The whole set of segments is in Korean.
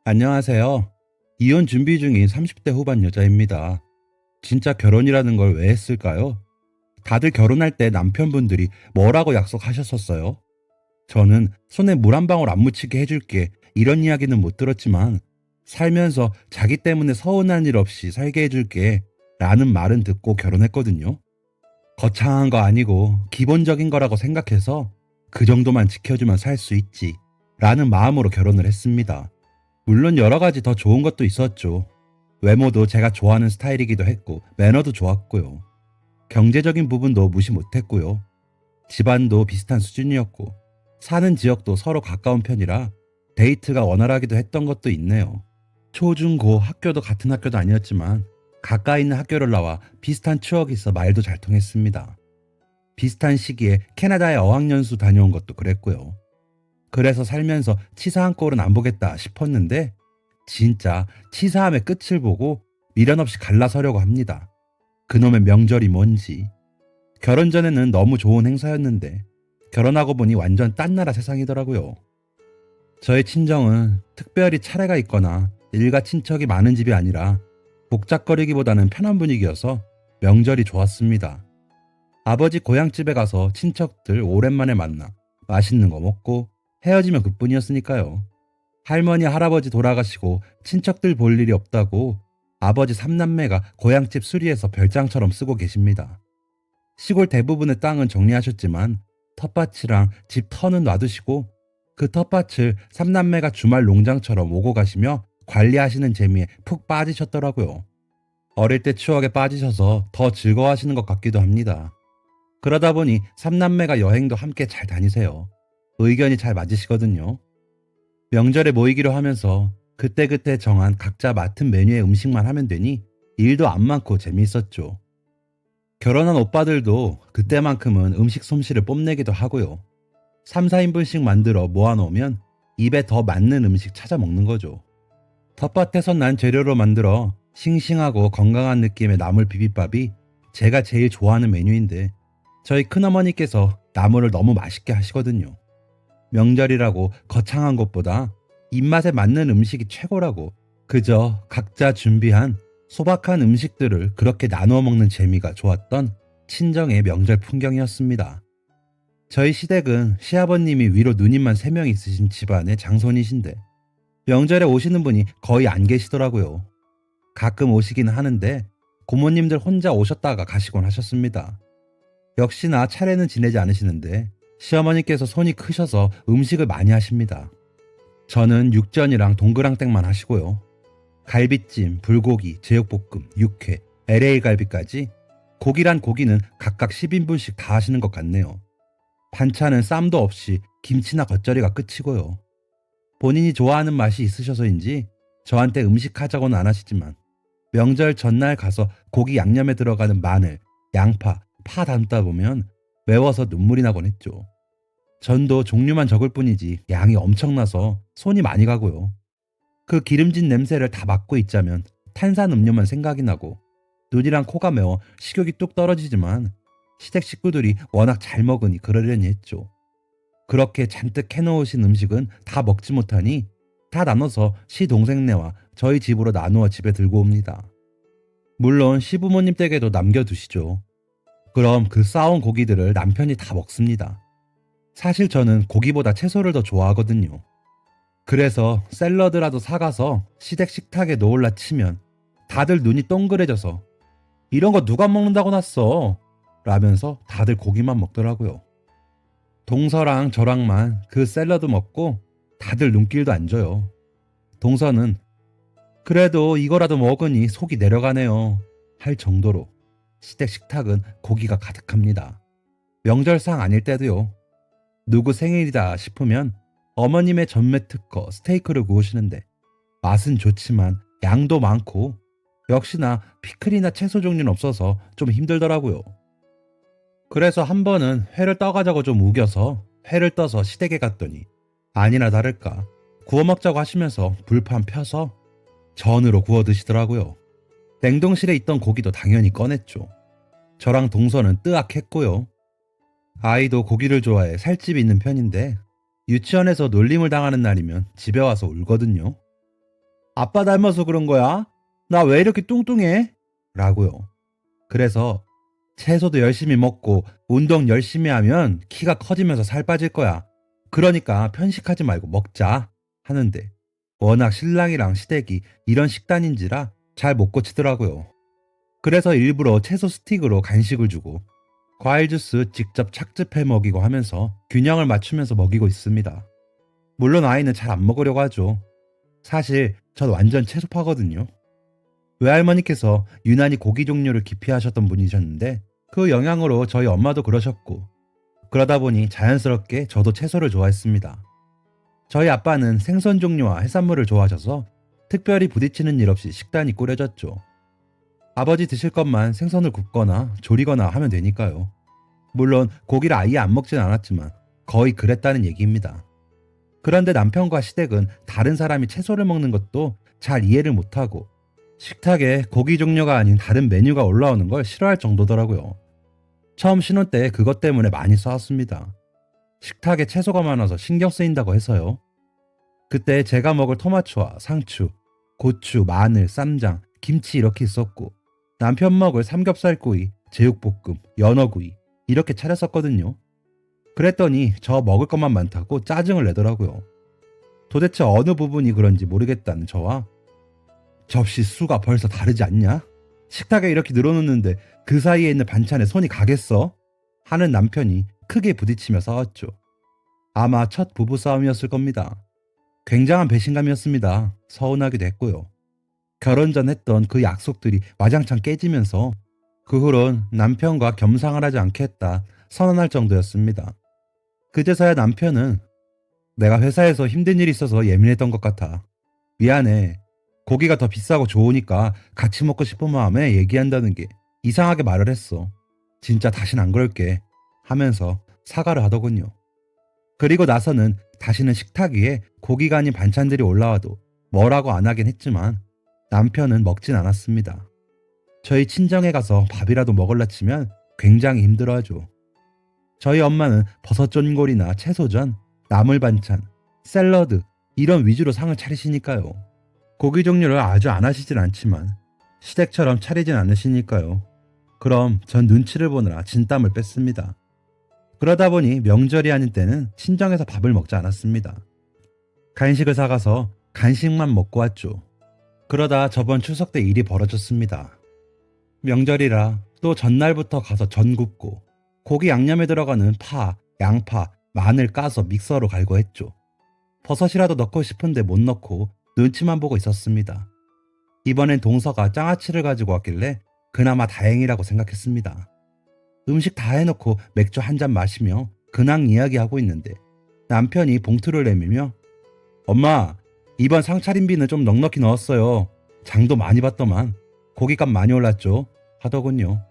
안녕하세요. 이혼 준비 중인 30대 후반 여자입니다. 진짜 결혼이라는 걸 왜 했을까요? 다들 결혼할 때 남편분들이 뭐라고 약속하셨었어요? 저는 손에 물 한 방울 안 묻히게 해줄게 이런 이야기는 못 들었지만 살면서 자기 때문에 서운한 일 없이 살게 해줄게 라는 말은 듣고 결혼했거든요. 거창한 거 아니고 기본적인 거라고 생각해서 그 정도만 지켜주면 살 수 있지 라는 마음으로 결혼을 했습니다. 물론 여러 가지 더 좋은 것도 있었죠. 외모도 제가 좋아하는 스타일이기도 했고 매너도 좋았고요. 경제적인 부분도 무시 못했고요. 집안도 비슷한 수준이었고 사는 지역도 서로 가까운 편이라 데이트가 원활하기도 했던 것도 있네요. 초, 중, 고 학교도 같은 학교도 아니었지만 가까이 있는 학교를 나와 비슷한 추억이 있어 말도 잘 통했습니다. 비슷한 시기에 캐나다에 어학연수 다녀온 것도 그랬고요. 그래서 살면서 치사한 꼴은 안 보겠다 싶었는데 진짜 치사함의 끝을 보고 미련 없이 갈라서려고 합니다. 그놈의 명절이 뭔지. 결혼 전에는 너무 좋은 행사였는데 결혼하고 보니 완전 딴 나라 세상이더라고요. 저의 친정은 특별히 차례가 있거나 일가 친척이 많은 집이 아니라 복잡거리기보다는 편한 분위기여서 명절이 좋았습니다. 아버지 고향집에 가서 친척들 오랜만에 만나 맛있는 거 먹고 헤어지면 그뿐이었으니까요. 할머니, 할아버지 돌아가시고 친척들 볼 일이 없다고 아버지 삼남매가 고향집 수리해서 별장처럼 쓰고 계십니다. 시골 대부분의 땅은 정리하셨지만 텃밭이랑 집 터는 놔두시고 그 텃밭을 삼남매가 주말 농장처럼 오고 가시며 관리하시는 재미에 푹 빠지셨더라고요. 어릴 때 추억에 빠지셔서 더 즐거워하시는 것 같기도 합니다. 그러다 보니 삼남매가 여행도 함께 잘 다니세요. 의견이 잘 맞으시거든요. 명절에 모이기로 하면서 그때그때 정한 각자 맡은 메뉴의 음식만 하면 되니 일도 안 많고 재미있었죠. 결혼한 오빠들도 그때만큼은 음식 솜씨를 뽐내기도 하고요. 3, 4인분씩 만들어 모아놓으면 입에 더 맞는 음식 찾아 먹는 거죠. 텃밭에서 난 재료로 만들어 싱싱하고 건강한 느낌의 나물 비빔밥이 제가 제일 좋아하는 메뉴인데 저희 큰어머니께서 나물을 너무 맛있게 하시거든요. 명절이라고 거창한 것보다 입맛에 맞는 음식이 최고라고 그저 각자 준비한 소박한 음식들을 그렇게 나누어 먹는 재미가 좋았던 친정의 명절 풍경이었습니다. 저희 시댁은 시아버님이 위로 누님만 3명 있으신 집안의 장손이신데 명절에 오시는 분이 거의 안 계시더라고요. 가끔 오시긴 하는데 고모님들 혼자 오셨다가 가시곤 하셨습니다. 역시나 차례는 지내지 않으시는데 시어머니께서 손이 크셔서 음식을 많이 하십니다. 저는 육전이랑 동그랑땡만 하시고요. 갈비찜, 불고기, 제육볶음, 육회, LA 갈비까지 고기란 고기는 각각 10인분씩 다 하시는 것 같네요. 반찬은 쌈도 없이 김치나 겉절이가 끝이고요. 본인이 좋아하는 맛이 있으셔서인지 저한테 음식하자고는 안 하시지만 명절 전날 가서 고기 양념에 들어가는 마늘, 양파, 파 담다 보면 매워서 눈물이 나곤 했죠. 전도 종류만 적을 뿐이지 양이 엄청나서 손이 많이 가고요. 그 기름진 냄새를 다 맡고 있자면 탄산 음료만 생각이 나고 눈이랑 코가 매워 식욕이 뚝 떨어지지만 시댁 식구들이 워낙 잘 먹으니 그러려니 했죠. 그렇게 잔뜩 해놓으신 음식은 다 먹지 못하니 다 나눠서 시동생네와 저희 집으로 나누어 집에 들고 옵니다. 물론 시부모님 댁에도 남겨두시죠. 그럼 그 싸온 고기들을 남편이 다 먹습니다. 사실 저는 고기보다 채소를 더 좋아하거든요. 그래서 샐러드라도 사가서 시댁 식탁에 놓을라 치면 다들 눈이 동그래져서 이런 거 누가 먹는다고 놨어? 라면서 다들 고기만 먹더라고요. 동서랑 저랑만 그 샐러드 먹고 다들 눈길도 안 줘요. 동서는 그래도 이거라도 먹으니 속이 내려가네요 할 정도로 시댁 식탁은 고기가 가득합니다. 명절상 아닐 때도요. 누구 생일이다 싶으면 어머님의 전매 특허 스테이크를 구우시는데 맛은 좋지만 양도 많고 역시나 피클이나 채소 종류는 없어서 좀 힘들더라고요. 그래서 한 번은 회를 떠가자고 좀 우겨서 회를 떠서 시댁에 갔더니 아니나 다를까 구워 먹자고 하시면서 불판 펴서 전으로 구워 드시더라고요. 냉동실에 있던 고기도 당연히 꺼냈죠. 저랑 동서는 뜨악했고요. 아이도 고기를 좋아해 살집이 있는 편인데 유치원에서 놀림을 당하는 날이면 집에 와서 울거든요. 아빠 닮아서 그런 거야? 나 왜 이렇게 뚱뚱해? 라고요. 그래서 채소도 열심히 먹고 운동 열심히 하면 키가 커지면서 살 빠질 거야. 그러니까 편식하지 말고 먹자 하는데 워낙 신랑이랑 시댁이 이런 식단인지라 잘 못 고치더라고요. 그래서 일부러 채소 스틱으로 간식을 주고 과일 주스 직접 착즙해 먹이고 하면서 균형을 맞추면서 먹이고 있습니다. 물론 아이는 잘 안 먹으려고 하죠. 사실 전 완전 채소파거든요. 외할머니께서 유난히 고기 종류를 기피하셨던 분이셨는데 그 영향으로 저희 엄마도 그러셨고 그러다 보니 자연스럽게 저도 채소를 좋아했습니다. 저희 아빠는 생선 종류와 해산물을 좋아하셔서 특별히 부딪히는 일 없이 식단이 꾸려졌죠. 아버지 드실 것만 생선을 굽거나 조리거나 하면 되니까요. 물론 고기를 아예 안 먹진 않았지만 거의 그랬다는 얘기입니다. 그런데 남편과 시댁은 다른 사람이 채소를 먹는 것도 잘 이해를 못하고 식탁에 고기 종류가 아닌 다른 메뉴가 올라오는 걸 싫어할 정도더라고요. 처음 신혼 때 그것 때문에 많이 싸웠습니다. 식탁에 채소가 많아서 신경 쓰인다고 해서요. 그때 제가 먹을 토마토와 상추, 고추, 마늘, 쌈장, 김치 이렇게 있었고 남편 먹을 삼겹살구이, 제육볶음, 연어구이 이렇게 차렸었거든요. 그랬더니 저 먹을 것만 많다고 짜증을 내더라고요. 도대체 어느 부분이 그런지 모르겠다는 저와 접시 수가 벌써 다르지 않냐? 식탁에 이렇게 늘어놓는데 그 사이에 있는 반찬에 손이 가겠어? 하는 남편이 크게 부딪히며 싸웠죠. 아마 첫 부부싸움이었을 겁니다. 굉장한 배신감이었습니다. 서운하기도 했고요. 결혼 전 했던 그 약속들이 와장창 깨지면서 그 후론 남편과 겸상을 하지 않겠다 선언할 정도였습니다. 그제서야 남편은 내가 회사에서 힘든 일이 있어서 예민했던 것 같아. 미안해. 고기가 더 비싸고 좋으니까 같이 먹고 싶은 마음에 얘기한다는 게 이상하게 말을 했어. 진짜 다신 안 그럴게. 하면서 사과를 하더군요. 그리고 나서는 다시는 식탁 위에 고기가 아닌 반찬들이 올라와도 뭐라고 안 하긴 했지만 남편은 먹진 않았습니다. 저희 친정에 가서 밥이라도 먹을라 치면 굉장히 힘들어하죠. 저희 엄마는 버섯전골이나 채소전, 나물 반찬, 샐러드 이런 위주로 상을 차리시니까요. 고기 종류를 아주 안 하시진 않지만 시댁처럼 차리진 않으시니까요. 그럼 전 눈치를 보느라 진땀을 뺐습니다. 그러다 보니 명절이 아닌 때는 친정에서 밥을 먹지 않았습니다. 간식을 사가서 간식만 먹고 왔죠. 그러다 저번 추석 때 일이 벌어졌습니다. 명절이라 또 전날부터 가서 전 굽고 고기 양념에 들어가는 파, 양파, 마늘 까서 믹서로 갈고 했죠. 버섯이라도 넣고 싶은데 못 넣고 눈치만 보고 있었습니다. 이번엔 동서가 장아찌를 가지고 왔길래 그나마 다행이라고 생각했습니다. 음식 다 해놓고 맥주 한 잔 마시며 근황 이야기하고 있는데 남편이 봉투를 내밀며 엄마, 이번 상차림비는 좀 넉넉히 넣었어요. 장도 많이 봤더만 고기값 많이 올랐죠? 하더군요.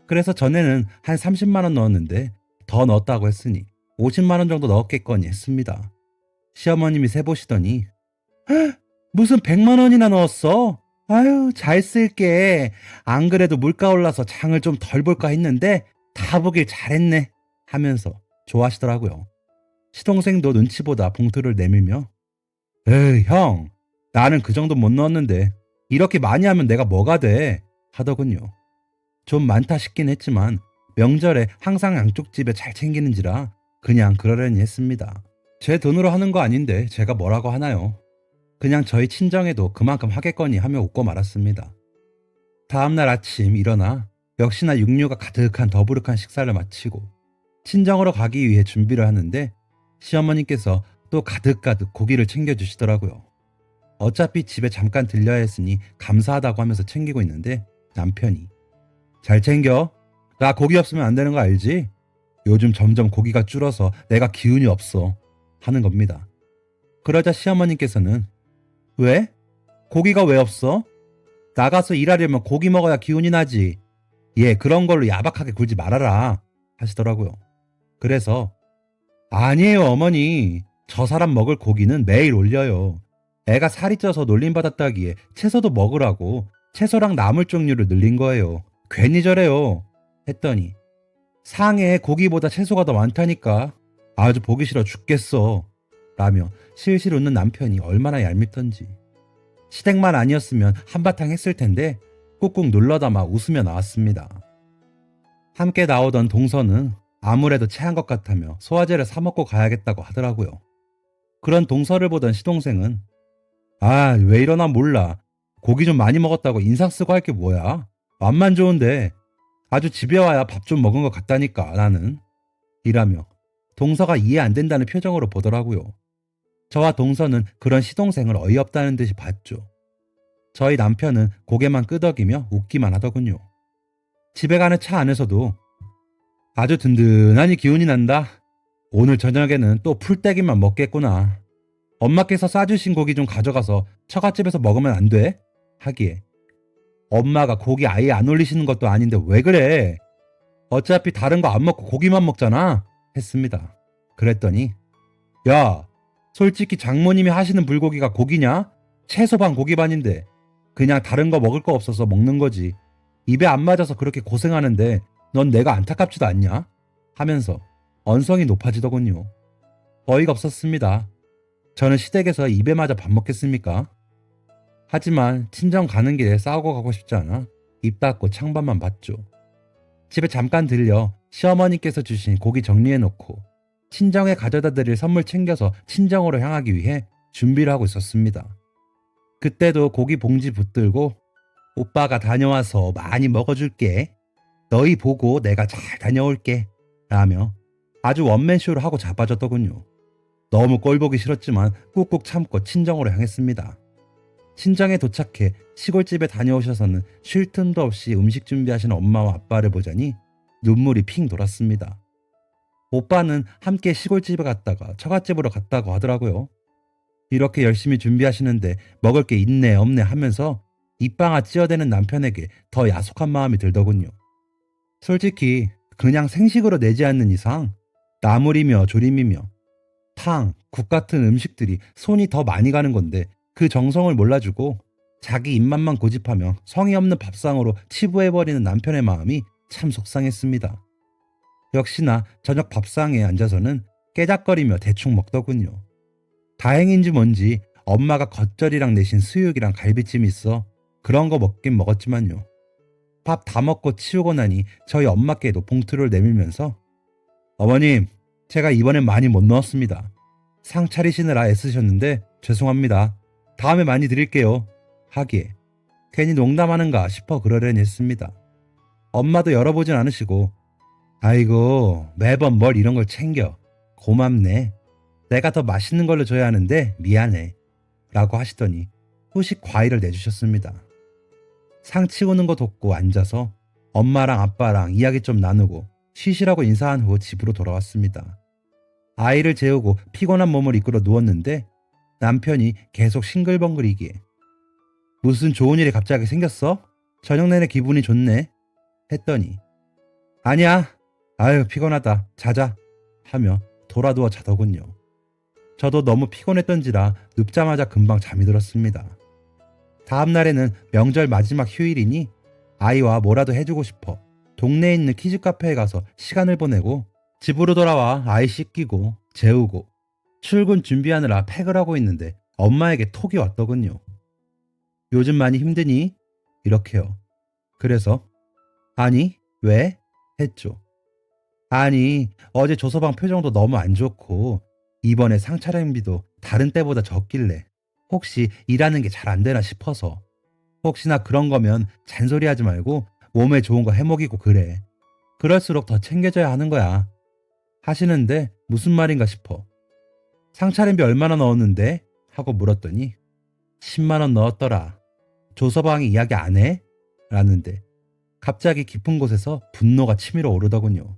그래서 전에는 한 30만 원 넣었는데 더 넣었다고 했으니 50만 원 정도 넣었겠거니 했습니다. 시어머님이 세보시더니 무슨 100만 원이나 넣었어? 아유, 잘 쓸게. 안 그래도 물가 올라서 장을 좀 덜 볼까 했는데 다 보길 잘했네 하면서 좋아하시더라고요. 시동생도 눈치보다 봉투를 내밀며 에이 형, 나는 그 정도 못 넣었는데 이렇게 많이 하면 내가 뭐가 돼? 하더군요. 좀 많다 싶긴 했지만 명절에 항상 양쪽 집에 잘 챙기는지라 그냥 그러려니 했습니다. 제 돈으로 하는 거 아닌데 제가 뭐라고 하나요? 그냥 저희 친정에도 그만큼 하겠거니 하며 웃고 말았습니다. 다음날 아침 일어나 역시나 육류가 가득한 더부룩한 식사를 마치고 친정으로 가기 위해 준비를 하는데 시어머니께서 또 가득가득 고기를 챙겨주시더라고요. 어차피 집에 잠깐 들려야 했으니 감사하다고 하면서 챙기고 있는데 남편이 잘 챙겨. 나 고기 없으면 안 되는 거 알지? 요즘 점점 고기가 줄어서 내가 기운이 없어. 하는 겁니다. 그러자 시어머니께서는 왜? 고기가 왜 없어? 나가서 일하려면 고기 먹어야 기운이 나지. 얘 그런 걸로 야박하게 굴지 말아라. 하시더라고요. 그래서 아니에요 어머니. 저 사람 먹을 고기는 매일 올려요. 애가 살이 쪄서 놀림받았다기에 채소도 먹으라고 채소랑 나물 종류를 늘린 거예요. 괜히 저래요. 했더니 상에 고기보다 채소가 더 많다니까. 아주 보기 싫어 죽겠어. 라며 실실 웃는 남편이 얼마나 얄밉던지. 시댁만 아니었으면 한바탕 했을 텐데 꾹꾹 눌러담아 웃으며 나왔습니다. 함께 나오던 동서는 아무래도 체한 것 같다며 소화제를 사 먹고 가야겠다고 하더라고요. 그런 동서를 보던 시동생은 아, 왜 이러나 몰라. 고기 좀 많이 먹었다고 인상 쓰고 할 게 뭐야. 맘만 좋은데 아주 집에 와야 밥 좀 먹은 것 같다니까 나는. 이라며 동서가 이해 안 된다는 표정으로 보더라고요. 저와 동서는 그런 시동생을 어이없다는 듯이 봤죠. 저희 남편은 고개만 끄덕이며 웃기만 하더군요. 집에 가는 차 안에서도 아주 든든하니 기운이 난다. 오늘 저녁에는 또 풀떼기만 먹겠구나. 엄마께서 싸주신 고기 좀 가져가서 처갓집에서 먹으면 안 돼? 하기에 엄마가 고기 아예 안 올리시는 것도 아닌데 왜 그래? 어차피 다른 거 안 먹고 고기만 먹잖아. 했습니다. 그랬더니 야, 솔직히 장모님이 하시는 불고기가 고기냐? 채소 반 고기 반인데 그냥 다른 거 먹을 거 없어서 먹는 거지. 입에 안 맞아서 그렇게 고생하는데 넌 내가 안타깝지도 않냐? 하면서 언성이 높아지더군요. 어이가 없었습니다. 저는 시댁에서 입에 맞아 밥 먹겠습니까? 하지만 친정 가는 길에 싸우고 가고 싶지 않아 입 닫고 창밖만 봤죠. 집에 잠깐 들려 시어머니께서 주신 고기 정리해놓고 친정에 가져다 드릴 선물 챙겨서 친정으로 향하기 위해 준비를 하고 있었습니다. 그때도 고기 봉지 붙들고 오빠가 다녀와서 많이 먹어줄게. 너희 보고 내가 잘 다녀올게. 라며 아주 원맨쇼를 하고 자빠졌더군요. 너무 꼴보기 싫었지만 꾹꾹 참고 친정으로 향했습니다. 친정에 도착해 시골집에 다녀오셔서는 쉴 틈도 없이 음식 준비하시는 엄마와 아빠를 보자니 눈물이 핑 돌았습니다. 오빠는 함께 시골집에 갔다가 처갓집으로 갔다고 하더라고요. 이렇게 열심히 준비하시는데 먹을 게 있네 없네 하면서 입방아 찌어대는 남편에게 더 야속한 마음이 들더군요. 솔직히 그냥 생식으로 내지 않는 이상 나물이며 조림이며 탕, 국 같은 음식들이 손이 더 많이 가는 건데 그 정성을 몰라주고 자기 입맛만 고집하며 성의 없는 밥상으로 치부해버리는 남편의 마음이 참 속상했습니다. 역시나 저녁 밥상에 앉아서는 깨작거리며 대충 먹더군요. 다행인지 뭔지 엄마가 겉절이랑 내신 수육이랑 갈비찜이 있어 그런 거 먹긴 먹었지만요. 밥 다 먹고 치우고 나니 저희 엄마께도 봉투를 내밀면서 어머님, 제가 이번엔 많이 못 넣었습니다. 상 차리시느라 애쓰셨는데 죄송합니다. 다음에 많이 드릴게요. 하기에 괜히 농담하는가 싶어 그러려니 했습니다. 엄마도 열어보진 않으시고 아이고 매번 뭘 이런 걸 챙겨. 고맙네. 내가 더 맛있는 걸로 줘야 하는데 미안해. 라고 하시더니 후식 과일을 내주셨습니다. 상 치우는 거 돕고 앉아서 엄마랑 아빠랑 이야기 좀 나누고 쉬시라고 인사한 후 집으로 돌아왔습니다. 아이를 재우고 피곤한 몸을 이끌어 누웠는데 남편이 계속 싱글벙글이기에 무슨 좋은 일이 갑자기 생겼어? 저녁 내내 기분이 좋네. 했더니 아니야. 아유 피곤하다. 자자. 하며 돌아누워 자더군요. 저도 너무 피곤했던지라 눕자마자 금방 잠이 들었습니다. 다음 날에는 명절 마지막 휴일이니 아이와 뭐라도 해주고 싶어 동네에 있는 키즈카페에 가서 시간을 보내고 집으로 돌아와 아이 씻기고 재우고 출근 준비하느라 팩을 하고 있는데 엄마에게 톡이 왔더군요. 요즘 많이 힘드니? 이렇게요. 그래서 아니 왜? 했죠. 아니 어제 조서방 표정도 너무 안 좋고 이번에 상차림비도 다른 때보다 적길래 혹시 일하는 게 잘 안 되나 싶어서 혹시나 그런 거면 잔소리하지 말고 몸에 좋은 거 해먹이고 그래. 그럴수록 더 챙겨줘야 하는 거야. 하시는데 무슨 말인가 싶어. 상차림비 얼마나 넣었는데? 하고 물었더니 10만 원 넣었더라. 조서방이 이야기 안 해? 라는데 갑자기 깊은 곳에서 분노가 치밀어 오르더군요.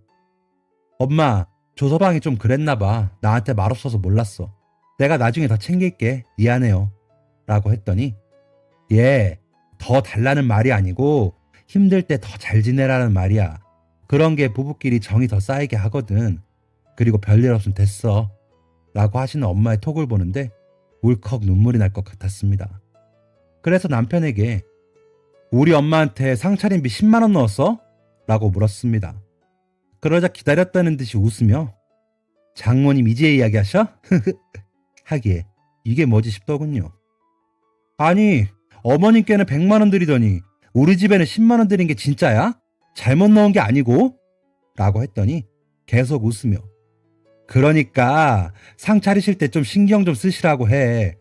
엄마, 조서방이 좀 그랬나 봐. 나한테 말없어서 몰랐어. 내가 나중에 더 챙길게. 미안해요. 라고 했더니 더 달라는 말이 아니고 힘들 때 더 잘 지내라는 말이야. 그런 게 부부끼리 정이 더 쌓이게 하거든. 그리고 별일 없으면 됐어. 라고 하시는 엄마의 톡을 보는데 울컥 눈물이 날 것 같았습니다. 그래서 남편에게 우리 엄마한테 상차림비 10만 원 넣었어? 라고 물었습니다. 그러자 기다렸다는 듯이 웃으며 장모님 이제 이야기하셔? 하기에 이게 뭐지 싶더군요. 아니, 어머님께는 100만 원 드리더니 우리 집에는 10만 원 드린 게 진짜야? 잘못 넣은 게 아니고? 라고 했더니 계속 웃으며 그러니까 상 차리실 때 좀 신경 좀 쓰시라고 해.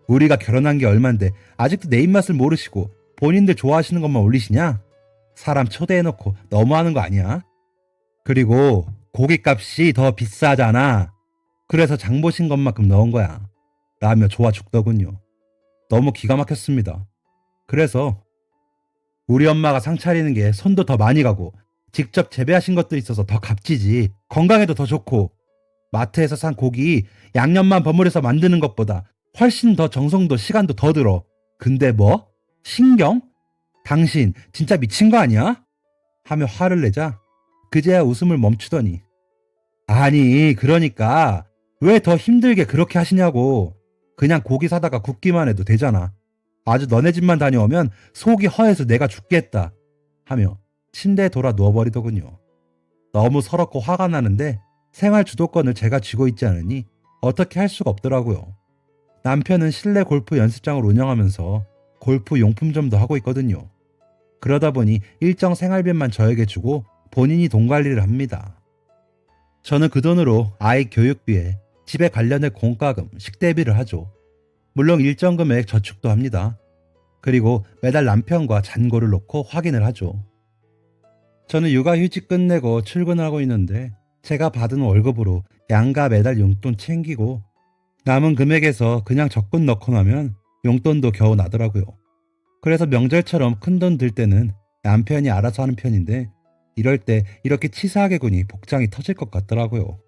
우리가 결혼한 게 얼만데 아직도 내 입맛을 모르시고 본인들 좋아하시는 것만 올리시냐? 사람 초대해놓고 너무하는 거 아니야? 그리고 고깃값이 더 비싸잖아. 그래서 장 보신 것만큼 넣은 거야. 라며 좋아 죽더군요. 너무 기가 막혔습니다. 그래서 우리 엄마가 상 차리는 게 손도 더 많이 가고 직접 재배하신 것도 있어서 더 값지지. 건강에도 더 좋고 마트에서 산 고기 양념만 버무려서 만드는 것보다 훨씬 더 정성도 시간도 더 들어. 근데 뭐? 신경? 당신 진짜 미친 거 아니야? 하며 화를 내자 그제야 웃음을 멈추더니 아니 그러니까 왜 더 힘들게 그렇게 하시냐고. 그냥 고기 사다가 굽기만 해도 되잖아. 아주 너네 집만 다녀오면 속이 허해서 내가 죽겠다 하며 침대에 돌아 누워버리더군요. 너무 서럽고 화가 나는데 생활 주도권을 제가 쥐고 있지 않으니 어떻게 할 수가 없더라고요. 남편은 실내 골프 연습장을 운영하면서 골프 용품점도 하고 있거든요. 그러다 보니 일정 생활비만 저에게 주고 본인이 돈 관리를 합니다. 저는 그 돈으로 아이 교육비에 집에 관련된 공과금, 식대비를 하죠. 물론 일정 금액 저축도 합니다. 그리고 매달 남편과 잔고를 놓고 확인을 하죠. 저는 육아휴직 끝내고 출근을 하고 있는데 제가 받은 월급으로 양가 매달 용돈 챙기고 남은 금액에서 그냥 적금 넣고 나면 용돈도 겨우 나더라고요. 그래서 명절처럼 큰돈 들 때는 남편이 알아서 하는 편인데 이럴 때 이렇게 치사하게 구니 복장이 터질 것 같더라고요.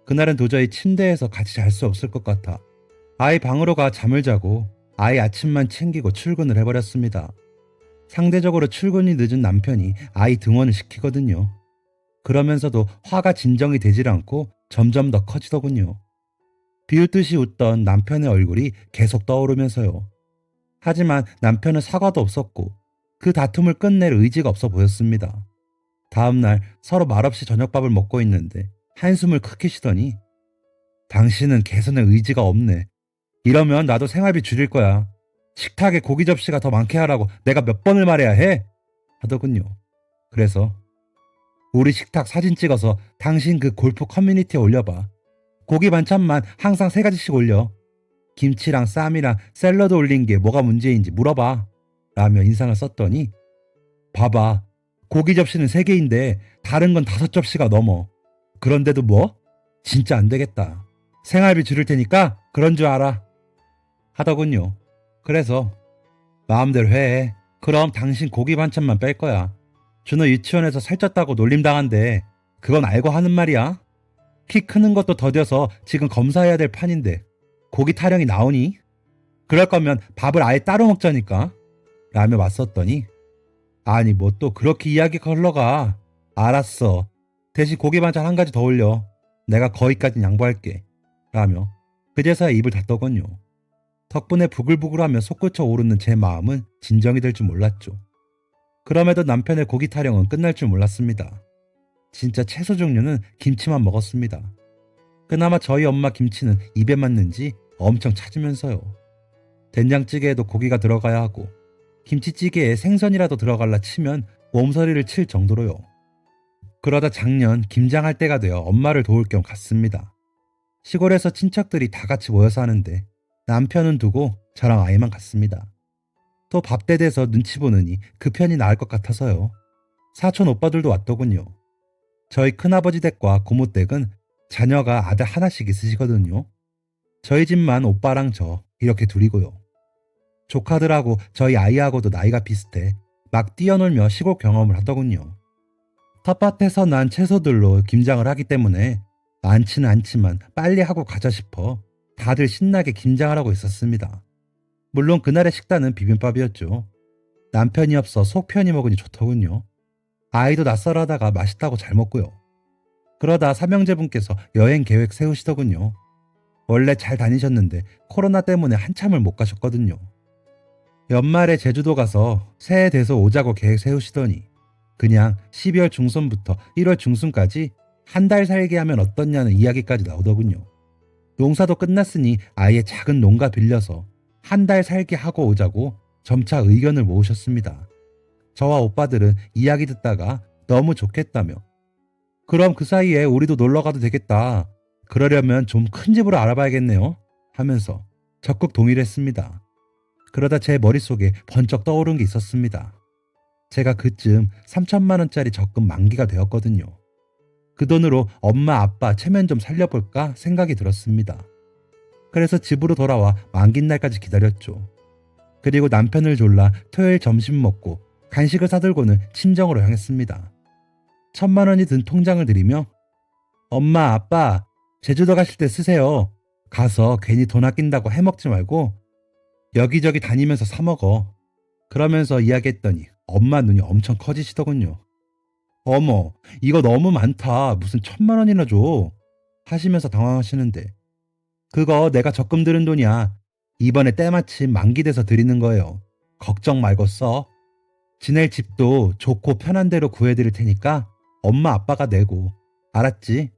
그날은 도저히 침대에서 같이 잘 수 없을 것 같아 아이 방으로 가 잠을 자고 아이 아침만 챙기고 출근을 해버렸습니다. 상대적으로 출근이 늦은 남편이 아이 등원을 시키거든요. 그러면서도 화가 진정이 되질 않고 점점 더 커지더군요. 비웃듯이 웃던 남편의 얼굴이 계속 떠오르면서요. 하지만 남편은 사과도 없었고 그 다툼을 끝낼 의지가 없어 보였습니다. 다음날 서로 말없이 저녁밥을 먹고 있는데 한숨을 크게 쉬더니 당신은 개선의 의지가 없네. 이러면 나도 생활비 줄일 거야. 식탁에 고기 접시가 더 많게 하라고 내가 몇 번을 말해야 해? 하더군요. 그래서 우리 식탁 사진 찍어서 당신 그 골프 커뮤니티에 올려봐. 고기 반찬만 항상 3가지씩 올려. 김치랑 쌈이랑 샐러드 올린 게 뭐가 문제인지 물어봐. 라며 인상을 썼더니 봐봐. 고기 접시는 3개인데 다른 건 5접시가 넘어. 그런데도 뭐? 진짜 안 되겠다. 생활비 줄일 테니까 그런 줄 알아. 하더군요. 그래서 마음대로 해. 그럼 당신 고기 반찬만 뺄 거야. 준호 유치원에서 살쪘다고 놀림당한데 그건 알고 하는 말이야. 키 크는 것도 더뎌서 지금 검사해야 될 판인데 고기 타령이 나오니? 그럴 거면 밥을 아예 따로 먹자니까. 라며 맞섰더니 아니 뭐 또 그렇게 이야기가 흘러가. 알았어. 대신 고기 반찬 1가지 더 올려. 내가 거기까진 양보할게. 라며 그제서야 입을 닫더군요. 덕분에 부글부글하며 솟구쳐 오르는 제 마음은 진정이 될 줄 몰랐죠. 그럼에도 남편의 고기 타령은 끝날 줄 몰랐습니다. 진짜 채소 종류는 김치만 먹었습니다. 그나마 저희 엄마 김치는 입에 맞는지 엄청 찾으면서요. 된장찌개에도 고기가 들어가야 하고 김치찌개에 생선이라도 들어갈라 치면 몸서리를 칠 정도로요. 그러다 작년 김장할 때가 되어 엄마를 도울 겸 갔습니다. 시골에서 친척들이 다 같이 모여서 하는데 남편은 두고 저랑 아이만 갔습니다. 또 밥때 돼서 눈치 보느니 그 편이 나을 것 같아서요. 사촌 오빠들도 왔더군요. 저희 큰아버지 댁과 고모 댁은 자녀가 아들 하나씩 있으시거든요. 저희 집만 오빠랑 저 이렇게 둘이고요. 조카들하고 저희 아이하고도 나이가 비슷해 막 뛰어놀며 시골 경험을 하더군요. 텃밭에서 난 채소들로 김장을 하기 때문에 많지는 않지만 빨리 하고 가자 싶어 다들 신나게 김장을 하고 있었습니다. 물론 그날의 식단은 비빔밥이었죠. 남편이 없어 속 편히 먹으니 좋더군요. 아이도 낯설하다가 맛있다고 잘 먹고요. 그러다 삼형제분께서 여행 계획 세우시더군요. 원래 잘 다니셨는데 코로나 때문에 한참을 못 가셨거든요. 연말에 제주도 가서 새해 돼서 오자고 계획 세우시더니 그냥 12월 중순부터 1월 중순까지 1달 살게 하면 어떻냐는 이야기까지 나오더군요. 농사도 끝났으니 아예 작은 농가 빌려서 한 달 살기 하고 오자고 점차 의견을 모으셨습니다. 저와 오빠들은 이야기 듣다가 너무 좋겠다며 그럼 그 사이에 우리도 놀러 가도 되겠다. 그러려면 좀 큰 집으로 알아봐야겠네요. 하면서 적극 동의를 했습니다. 그러다 제 머릿속에 번쩍 떠오른 게 있었습니다. 제가 그쯤 3천만 원짜리 적금 만기가 되었거든요. 그 돈으로 엄마 아빠 체면 좀 살려볼까 생각이 들었습니다. 그래서 집으로 돌아와 만기 날까지 기다렸죠. 그리고 남편을 졸라 토요일 점심 먹고 간식을 사들고는 친정으로 향했습니다. 1,000만 원이 든 통장을 들이며 엄마 아빠 제주도 가실 때 쓰세요. 가서 괜히 돈 아낀다고 해먹지 말고 여기저기 다니면서 사 먹어. 그러면서 이야기했더니 엄마 눈이 엄청 커지시더군요. 어머, 이거 너무 많다. 무슨 1,000만 원이나 줘. 하시면서 당황하시는데 그거 내가 적금 들은 돈이야. 이번에 때마침 만기돼서 드리는 거예요. 걱정 말고 써. 지낼 집도 좋고 편한 대로 구해드릴 테니까 엄마 아빠가 내고. 알았지?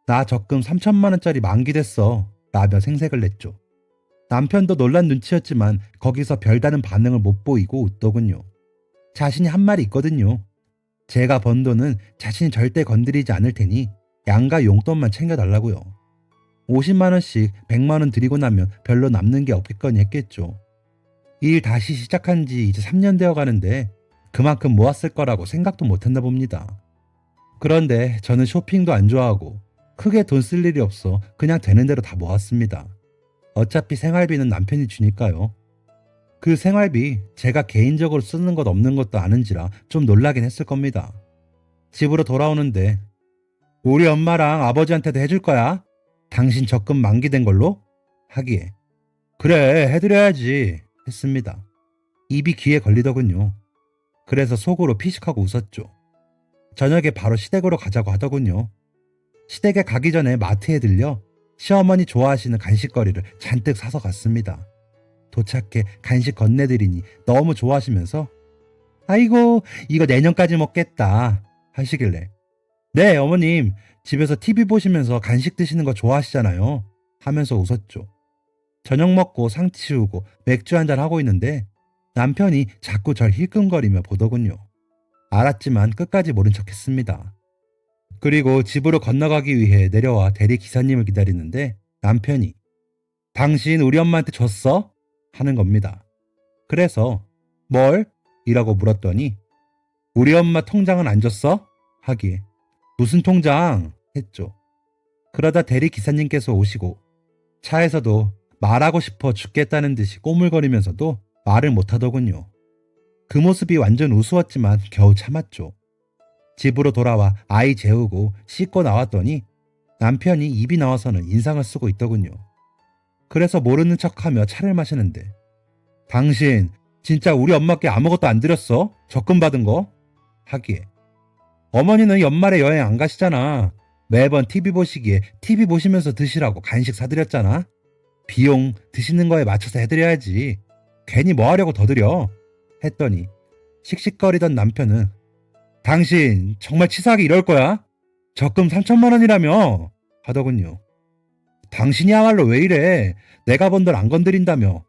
나 적금 3천만 원짜리 만기됐어. 라며 생색을 냈죠. 남편도 놀란 눈치였지만 거기서 별다른 반응을 못 보이고 웃더군요. 자신이 한 말이 있거든요. 제가 번 돈은 자신이 절대 건드리지 않을 테니 양가 용돈만 챙겨달라고요. 50만 원씩 100만 원 드리고 나면 별로 남는 게 없겠거니 했겠죠. 일 다시 시작한 지 이제 3년 되어 가는데 그만큼 모았을 거라고 생각도 못했나 봅니다. 그런데 저는 쇼핑도 안 좋아하고 크게 돈 쓸 일이 없어 그냥 되는 대로 다 모았습니다. 어차피 생활비는 남편이 주니까요. 그 생활비 제가 개인적으로 쓰는 것 없는 것도 아는지라 좀 놀라긴 했을 겁니다. 집으로 돌아오는데 우리 엄마랑 아버지한테도 해줄 거야? 당신 적금 만기된 걸로? 하기에 그래 해드려야지 했습니다. 입이 귀에 걸리더군요. 그래서 속으로 피식하고 웃었죠. 저녁에 바로 시댁으로 가자고 하더군요. 시댁에 가기 전에 마트에 들려 시어머니 좋아하시는 간식거리를 잔뜩 사서 갔습니다. 도착해 간식 건네드리니 너무 좋아하시면서 아이고 이거 내년까지 먹겠다 하시길래 네 어머님 집에서 TV 보시면서 간식 드시는 거 좋아하시잖아요 하면서 웃었죠. 저녁 먹고 상 치우고 맥주 한잔 하고 있는데 남편이 자꾸 절 힐끔거리며 보더군요. 알았지만 끝까지 모른 척 했습니다. 그리고 집으로 건너가기 위해 내려와 대리 기사님을 기다리는데 남편이 당신 우리 엄마한테 줬어? 하는 겁니다. 그래서 뭘? 이라고 물었더니 우리 엄마 통장은 안 줬어? 하기에 무슨 통장? 했죠. 그러다 대리 기사님께서 오시고 차에서도 말하고 싶어 죽겠다는 듯이 꼬물거리면서도 말을 못하더군요. 그 모습이 완전 우스웠지만 겨우 참았죠. 집으로 돌아와 아이 재우고 씻고 나왔더니 남편이 입이 나와서는 인상을 쓰고 있더군요. 그래서 모르는 척하며 차를 마시는데 당신 진짜 우리 엄마께 아무것도 안 드렸어? 적금 받은 거? 하기에 어머니는 연말에 여행 안 가시잖아. 매번 TV 보시기에 TV 보시면서 드시라고 간식 사드렸잖아. 비용 드시는 거에 맞춰서 해드려야지. 괜히 뭐 하려고 더 드려? 했더니 씩씩거리던 남편은 당신 정말 치사하게 이럴 거야? 적금 3천만 원이라며? 하더군요. 당신이야말로 왜 이래? 내가 번 돈 안 건드린다며.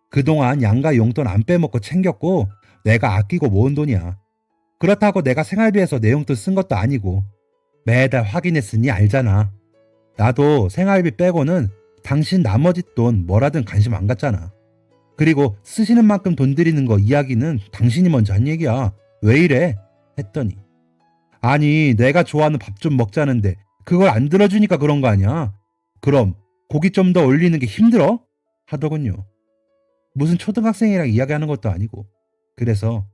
그동안 양가 용돈 안 빼먹고 챙겼고 내가 아끼고 모은 돈이야. 그렇다고 내가 생활비에서 내 용돈 쓴 것도 아니고 매달 확인했으니 알잖아. 나도 생활비 빼고는 당신 나머지 돈 뭐라든 관심 안 갖잖아. 그리고 쓰시는 만큼 돈 드리는 거 이야기는 당신이 먼저 한 얘기야. 왜 이래? 했더니 아니 내가 좋아하는 밥 좀 먹자는데 그걸 안 들어주니까 그런 거 아니야. 그럼 고기 좀 더 올리는 게 힘들어? 하더군요. 무슨 초등학생이랑 이야기하는 것도 아니고. 그래서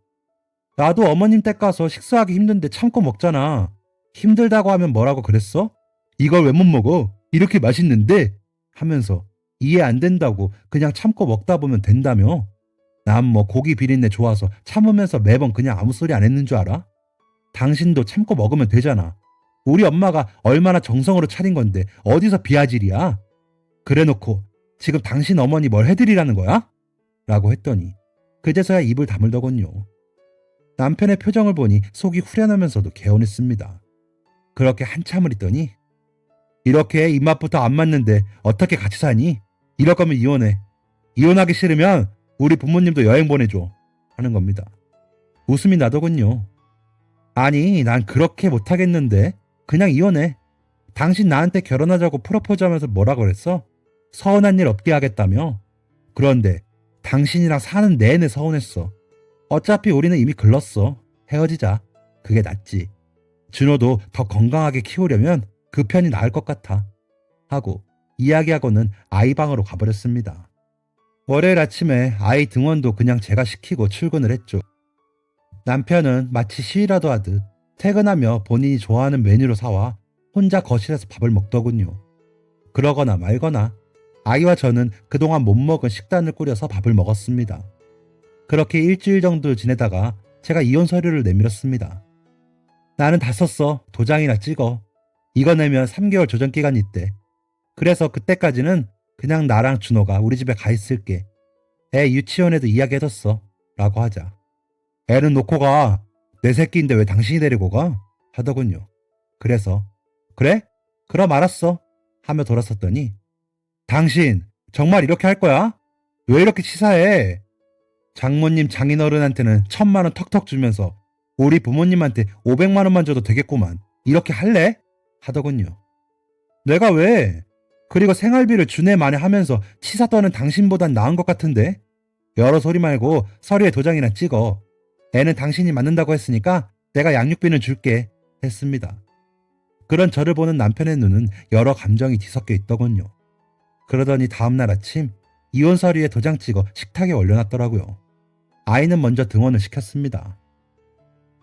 나도 어머님 댁 가서 식사하기 힘든데 참고 먹잖아. 힘들다고 하면 뭐라고 그랬어? 이걸 왜 못 먹어? 이렇게 맛있는데? 하면서 이해 안 된다고 그냥 참고 먹다 보면 된다며? 난 뭐 고기 비린내 좋아서 참으면서 매번 그냥 아무 소리 안 했는 줄 알아? 당신도 참고 먹으면 되잖아. 우리 엄마가 얼마나 정성으로 차린 건데 어디서 비아질이야? 그래놓고 지금 당신 어머니 뭘 해드리라는 거야? 라고 했더니 그제서야 입을 다물더군요. 남편의 표정을 보니 속이 후련하면서도 개운했습니다. 그렇게 한참을 있더니 이렇게 입맛부터 안 맞는데 어떻게 같이 사니? 이럴 거면 이혼해. 이혼하기 싫으면 우리 부모님도 여행 보내줘 하는 겁니다. 웃음이 나더군요. 아니, 난 그렇게 못하겠는데. 그냥 이혼해. 당신 나한테 결혼하자고 프로포즈하면서 뭐라 그랬어? 서운한 일 없게 하겠다며? 그런데 당신이랑 사는 내내 서운했어. 어차피 우리는 이미 글렀어. 헤어지자. 그게 낫지. 준호도 더 건강하게 키우려면 그 편이 나을 것 같아. 하고 이야기하고는 아이 방으로 가버렸습니다. 월요일 아침에 아이 등원도 그냥 제가 시키고 출근을 했죠. 남편은 마치 시위라도 하듯 퇴근하며 본인이 좋아하는 메뉴로 사와 혼자 거실에서 밥을 먹더군요. 그러거나 말거나 아이와 저는 그동안 못 먹은 식단을 꾸려서 밥을 먹었습니다. 그렇게 일주일 정도 지내다가 제가 이혼 서류를 내밀었습니다. 나는 다 썼어. 도장이나 찍어. 이거 내면 3개월 조정기간이 있대. 그래서 그때까지는 그냥 나랑 준호가 우리 집에 가 있을게. 애 유치원에도 이야기해뒀어. 라고 하자. 애는 놓고 가. 내 새끼인데 왜 당신이 데리고 가? 하더군요. 그래서 그래? 그럼 알았어. 하며 돌아섰더니 당신 정말 이렇게 할 거야? 왜 이렇게 치사해? 장모님 장인어른한테는 1,000만 원 턱턱 주면서 우리 부모님한테 500만 원만 줘도 되겠구만. 이렇게 할래? 하더군요. 내가 왜? 그리고 생활비를 주네 마네 하면서 치사 떠는 당신보단 나은 것 같은데? 여러 소리 말고 서류에 도장이나 찍어. 애는 당신이 맞는다고 했으니까 내가 양육비는 줄게. 했습니다. 그런 저를 보는 남편의 눈은 여러 감정이 뒤섞여 있더군요. 그러더니 다음날 아침 이혼 서류에 도장 찍어 식탁에 올려놨더라고요. 아이는 먼저 등원을 시켰습니다.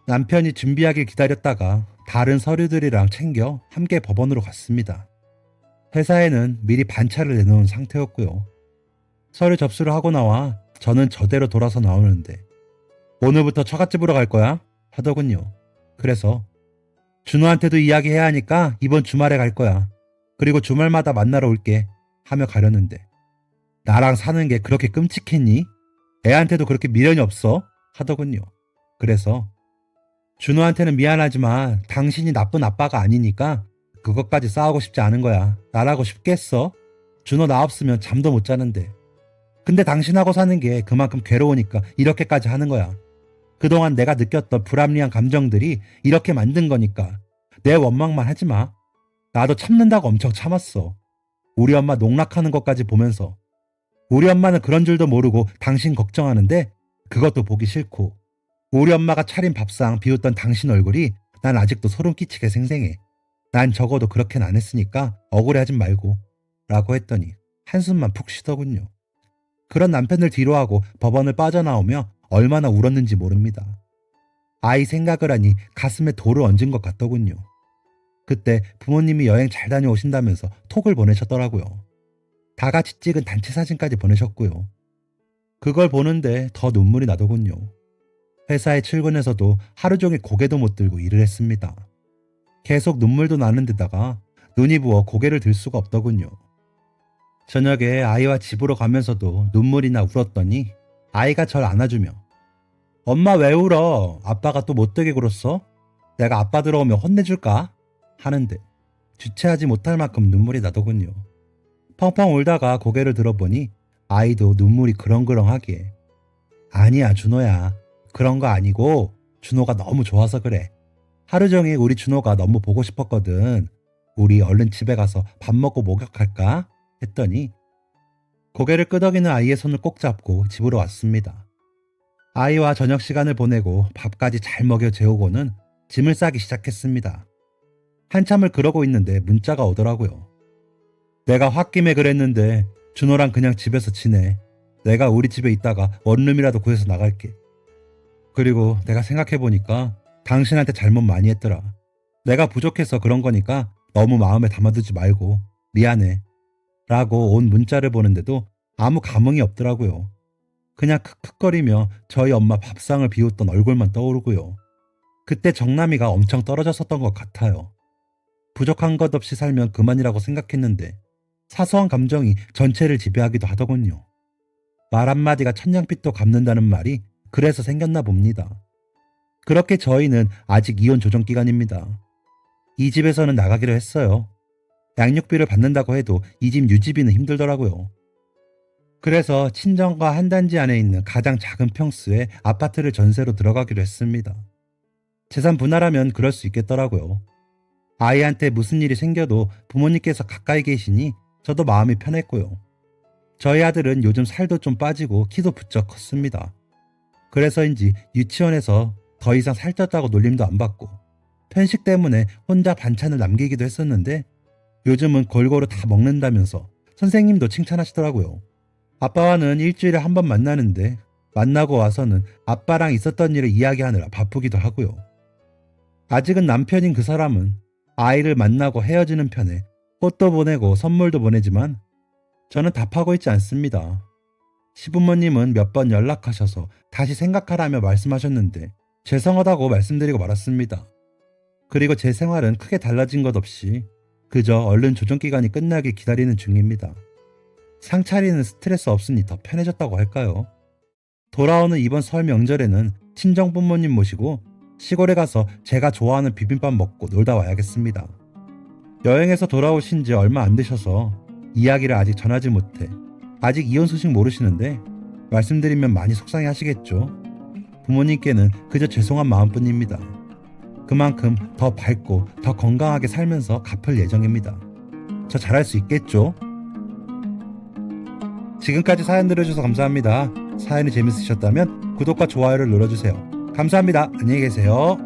남편이 준비하길 기다렸다가 다른 서류들이랑 챙겨 함께 법원으로 갔습니다. 회사에는 미리 반차를 내놓은 상태였고요. 서류 접수를 하고 나와 저는 저대로 돌아서 나오는데 오늘부터 처갓집으로 갈 거야? 하더군요. 그래서 준호한테도 이야기해야 하니까 이번 주말에 갈 거야. 그리고 주말마다 만나러 올게. 하며 가려는데 나랑 사는 게 그렇게 끔찍했니? 애한테도 그렇게 미련이 없어? 하더군요. 그래서 준호한테는 미안하지만 당신이 나쁜 아빠가 아니니까 그것까지 싸우고 싶지 않은 거야. 나라고 쉽겠어? 준호 나 없으면 잠도 못 자는데. 근데 당신하고 사는 게 그만큼 괴로우니까 이렇게까지 하는 거야. 그동안 내가 느꼈던 불합리한 감정들이 이렇게 만든 거니까 내 원망만 하지 마. 나도 참는다고 엄청 참았어. 우리 엄마 농락하는 것까지 보면서. 우리 엄마는 그런 줄도 모르고 당신 걱정하는데 그것도 보기 싫고 우리 엄마가 차린 밥상 비웃던 당신 얼굴이 난 아직도 소름 끼치게 생생해. 난 적어도 그렇게는 안 했으니까 억울해하진 말고 라고 했더니 한숨만 푹 쉬더군요. 그런 남편을 뒤로하고 법원을 빠져나오며 얼마나 울었는지 모릅니다. 아이 생각을 하니 가슴에 돌을 얹은 것 같더군요. 그때 부모님이 여행 잘 다녀오신다면서 톡을 보내셨더라고요. 다 같이 찍은 단체 사진까지 보내셨고요. 그걸 보는데 더 눈물이 나더군요. 회사에 출근해서도 하루 종일 고개도 못 들고 일을 했습니다. 계속 눈물도 나는 데다가 눈이 부어 고개를 들 수가 없더군요. 저녁에 아이와 집으로 가면서도 눈물이나 울었더니 아이가 절 안아주며 엄마 왜 울어? 아빠가 또 못되게 굴었어? 내가 아빠 들어오면 혼내줄까? 하는데 주체하지 못할 만큼 눈물이 나더군요. 펑펑 울다가 고개를 들어보니 아이도 눈물이 그렁그렁하기에 아니야 준호야. 그런 거 아니고 준호가 너무 좋아서 그래. 하루 종일 우리 준호가 너무 보고 싶었거든. 우리 얼른 집에 가서 밥 먹고 목욕할까? 했더니 고개를 끄덕이는 아이의 손을 꼭 잡고 집으로 왔습니다. 아이와 저녁 시간을 보내고 밥까지 잘 먹여 재우고는 짐을 싸기 시작했습니다. 한참을 그러고 있는데 문자가 오더라고요. 내가 홧김에 그랬는데 준호랑 그냥 집에서 지내. 내가 우리 집에 있다가 원룸이라도 구해서 나갈게. 그리고 내가 생각해보니까 당신한테 잘못 많이 했더라. 내가 부족해서 그런 거니까 너무 마음에 담아두지 말고 미안해. 라고 온 문자를 보는데도 아무 감흥이 없더라고요. 그냥 크크거리며 저희 엄마 밥상을 비웃던 얼굴만 떠오르고요. 그때 정남이가 엄청 떨어졌었던 것 같아요. 부족한 것 없이 살면 그만이라고 생각했는데 사소한 감정이 전체를 지배하기도 하더군요. 말 한마디가 천냥빚도 갚는다는 말이 그래서 생겼나 봅니다. 그렇게 저희는 아직 이혼 조정 기간입니다. 이 집에서는 나가기로 했어요. 양육비를 받는다고 해도 이 집 유지비는 힘들더라고요. 그래서 친정과 한 단지 안에 있는 가장 작은 평수의 아파트를 전세로 들어가기로 했습니다. 재산 분할하면 그럴 수 있겠더라고요. 아이한테 무슨 일이 생겨도 부모님께서 가까이 계시니 저도 마음이 편했고요. 저희 아들은 요즘 살도 좀 빠지고 키도 부쩍 컸습니다. 그래서인지 유치원에서 더 이상 살쪘다고 놀림도 안 받고 편식 때문에 혼자 반찬을 남기기도 했었는데 요즘은 골고루 다 먹는다면서 선생님도 칭찬하시더라고요. 아빠와는 일주일에 한 번 만나는데 만나고 와서는 아빠랑 있었던 일을 이야기하느라 바쁘기도 하고요. 아직은 남편인 그 사람은 아이를 만나고 헤어지는 편에 꽃도 보내고 선물도 보내지만 저는 답하고 있지 않습니다. 시부모님은 몇 번 연락하셔서 다시 생각하라며 말씀하셨는데 죄송하다고 말씀드리고 말았습니다. 그리고 제 생활은 크게 달라진 것 없이 그저 얼른 조정기간이 끝나길 기다리는 중입니다. 상차리는 스트레스 없으니 더 편해졌다고 할까요? 돌아오는 이번 설 명절에는 친정 부모님 모시고 시골에 가서 제가 좋아하는 비빔밥 먹고 놀다 와야겠습니다. 여행에서 돌아오신 지 얼마 안 되셔서 이야기를 아직 전하지 못해 아직 이혼 소식 모르시는데 말씀드리면 많이 속상해 하시겠죠. 부모님께는 그저 죄송한 마음뿐입니다. 그만큼 더 밝고 더 건강하게 살면서 갚을 예정입니다. 저 잘할 수 있겠죠? 지금까지 사연 들어주셔서 감사합니다. 사연이 재밌으셨다면 구독과 좋아요를 눌러주세요. 감사합니다. 안녕히 계세요.